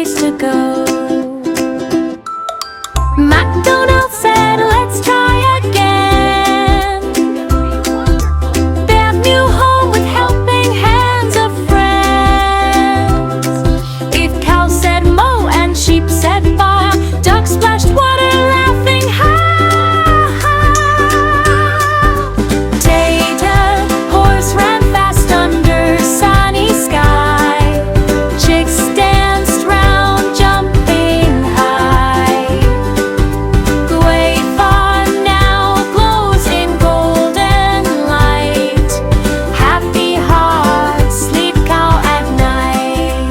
place to go. MacDonald said, let's try again. That new home with helping hands of friends. If cow said moo and sheep said baa, duck splashed water laughing ha ha. Tater horse ran fast under sunny sky. Chicks danced round jumping high. Guava now glows in golden light. Happy hearts sleep cow at night.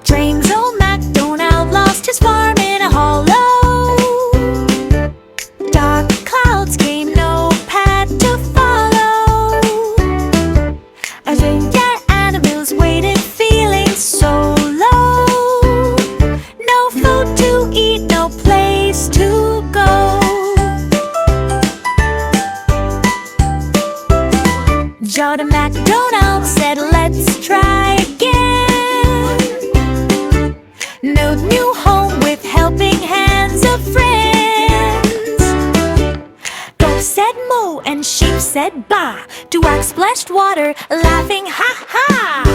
Dreams old MacDonald lost his farm in a hollow. Dark clouds gave no path to follow. As the animals waited, feeling so low. No food to eat, no place to go. John MacDonald said, let's try again. No new home with helping hands of friends. Goat said moo and sheep said baa. Duck splashed water laughing ha ha.